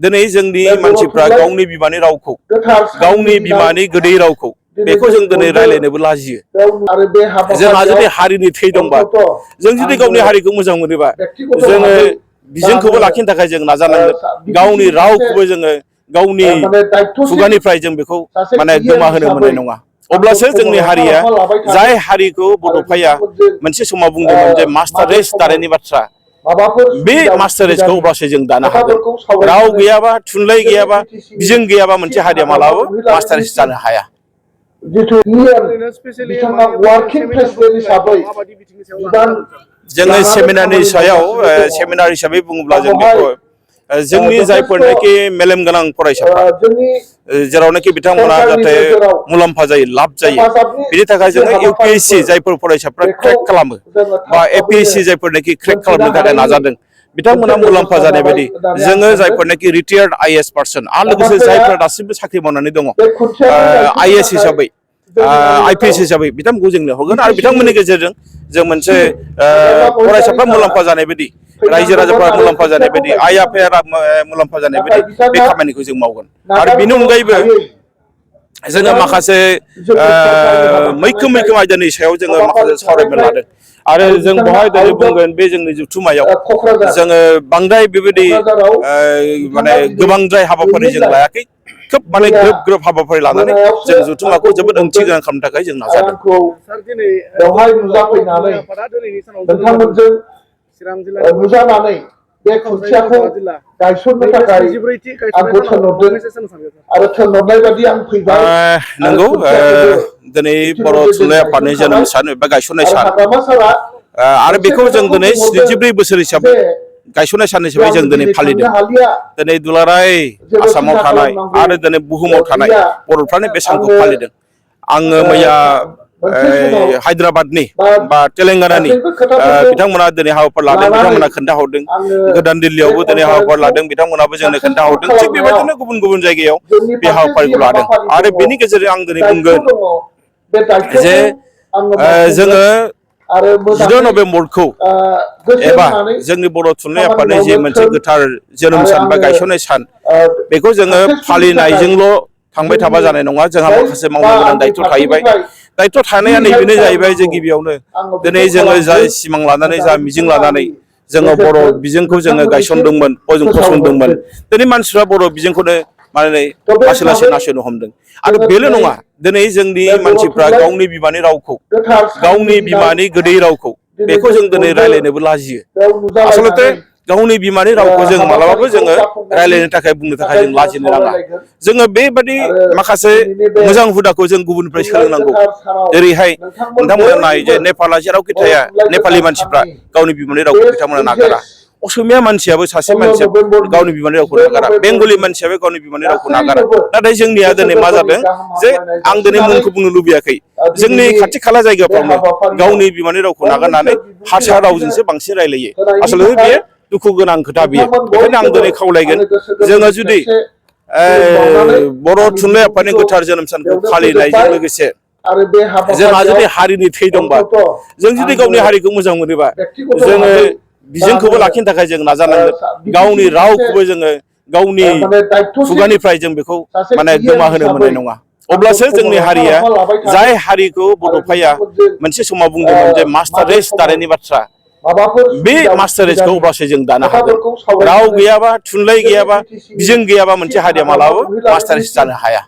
दिनै जोंनि मानसिफ्रा गावनि बिमानि रावखौ गावनि बिमानि गोदै रावखौ बेखौ जों दिनै रायलायनोबो लाजियो। जोंहा जुदि हारिनि थै दंबा जों जुदि गावनि हारिखौ मोजां मोनोबा जोङो बिजोंखौबो लाखिनो थाखाय जों नाजानांगोन। गावनि रावखौबो जोङो गावनि खुगानिफ्राय जों बेखौ माने गोमाहोनो मोननाय नङा। अब्लासो जोंनि हारिया जाय हारिखौ बड'फाया मोनसे समाव बुंदोंमोन जे मास्टार रेस दानायनि बाथ्रा, बे मास्टार रेसखौ अब्लासो जों दानो हागोन। राव गैयाबा, थुनलाइ गैयाबा, बिजों गैयाबा मोनसे हारिया मालाबाबो मास्टार रेस जानो हाया। जोङो सेमिनारनि सायाव सेमिनार हिसाबै बुङोब्ला जों बेखौ जोंनि जायफोरनाखि मेलेम गोनां फरायसाफ्रा जेरावनाखि बिथांमोना जाहाथे मुलाम्फा जायो, लाब जायो, बिनि थाखाय जोङो UPSC जायफोर फरायसाफ्रा क्रेक खालामो बा APSC जायफोरनाखि क्रेक खालामनो थाखाय नाजादों बिथांमोना मुलाम्फा जानाय बायदि जोङो जायफोरनाखि रिटायार्ड IAS पार्सन आरो लोगोसे जायफोरा दासिमबो साख्रि मावनानै दङ IAS हिसाबै IPS हिसाबै बिथांमोनखौ जों लिंहरगोन आरो बिथांमोननि गेजेरजों जों मोनसे फरायसाफ्रा मुलाम्फा जानाय बायदि, रायजो राजाफ्रा मुलाम्फा जानाय बायदि, आइ आफाया मुलाम्फा जानाय बायदि बे खामानिखौ जों मावगोन। आरो बेनि अनगायैबो जोङो माखासे मैखोम आयदानि सायाव जोङो माखासे सावरायनो लादों आरो जों बेवहाय दिनै बुंगोन बे जोंनि जथुम्मायाव जोङो बांद्राय बेबायदि माने गोबांद्राय हाबाफारि जों लायाखै। खोब माने ग्रोब ग्रोब हाबाफारि लानानै जों जथुम्माखौ जोबोद ओंथि गोनां खालामनो थाखाय जों नाजादों। बेवहाय नुजाफैनानै नोंथांमोनजों नुजानानै बे खुन्थियाखौ गायसननो थाखाय आंखौ थिनहरदों आरो थिनहरनाय बायदि आं फैबाय। नंगौ, दिनै बर' थुनलाइ आफादनि जोनोम सान एबा गायसननाय सान आरो बेखौ जों दिनै 74 बोसोर हिसाबै गायसननाय सान हिसाबै जों दिनै फालिदों। दिनै दुलाराय आसामाव थानाय आरो दिनै बुहुमाव थानाय बर'फ्रानो बे सानखौ फालिदों। आङो मैया हायद्राबादनि बा तेलेंगानानि बिथांमोना दिनै हाबाफारि लादों, बिथांमोना खोन्थाहरदों। गोदान दिल्लीयावबो दिनै हाबाफारि लादों, बिथांमोनाबो जोंनो खोन्थाहरदों। थिग बेबायदिनो गुबुन गुबुन जायगायाव बे हाबाफारिखौ लादों आरो बेनि गेजेरजों आं दिनै बुंगोन जे जोङो 14 नभेम्बरखौ एबा जोंनि बर' थुनलाइ आफादनि जे मोनसे गोथार जोनोम सान बा गायसननाय सान बेखौ जोङो फालिनायजोंल' थांबाय थाबा जानाय नङा। जोंहा माखासे मावनो गोनां दायथ' थाहैबाय। दायथ' थानाया नैबेनो जाहैबाय जे गिबियावनो दिनै जोङो जा सिमां लानानै, जा मिजिं लानानै जोङो बर' बिजोंखौ जोङो गायसनदोंमोन, फसंदोंमोन। दिनै मानसिफ्रा बर' बिजोंखौनो माने लासै लासै नासयनो हमदों। आरो बेल' नङा, दिनै जोंनि मानसिफ्रा गावनि बिमानि रावखौ, गावनि बिमानि गोदै रावखौ बेखौ जों दिनै रायलायनोबो लाजियो। आसलथे गावनि बिमानि रावखौ जों मालाबाबो जोङो रायलायनो थाखाय, बुंनो थाखाय जों लाजिनो नाङा। जोङो बेबादि माखासे मोजां हुदाखौ जों गुबुननिफ्राय सोलोंनांगौ। जेरैहाय नोंथांमोना नाय जे नेपाला जेरावखि थाया नेपालि मानसिफ्रा गावनि बिमानि रावखौ बिथांमोना नागारा। असमिया मानसियाबो सासे मानसिया गावनि बिमानि रावखौ नागारा, बेंगलि मानसियाबो गावनि बिमानि रावखौ नागारा। नाथाय जोंनिया दिनै मा जादों जे आं दिनै मुंखौ बुंनो लुबैयाखै, जोंनि खाथि खाला जायगाफ्रावनो गावनि बिमानि रावखौ नागारनानै हारसा रावजोंसो बांसिन रायलायो। आसलथे बेयो दुखु गोनां खोथा बियो। बेखायनो आं दिनै खावलायगोन, जोङो जुदि बर' थुनलाइ आफादनि गोथार जोनोम सानखौ फालिनायजों लोगोसे जोंहा जुदि हारिनि थै दंबा जों जुदि गावनि हारिखौ मोजां मोनोबा जोङो बिजोंखौबो लाखिनो थाखाय जों नाजानांगोन। गावनि रावखौबो जोङो गावनि खुगानिफ्राय जों बेखौ माने गोमाहोनो मोननाय नङा। अब्लासो जोंनि हारिया जाय हारिखौ बड'फाया मोनसे समाव बुंदोंमोन जे मास्टार रेस दानायनि बाथ्रा, बे मास्टार रेसखौ अब्लासो जों दानो हागोन। राव गैयाबा, थुनलाइ गैयाबा, बिजों गैयाबा मोनसे हारिया मालाबाबो मास्टार रेस जानो हाया।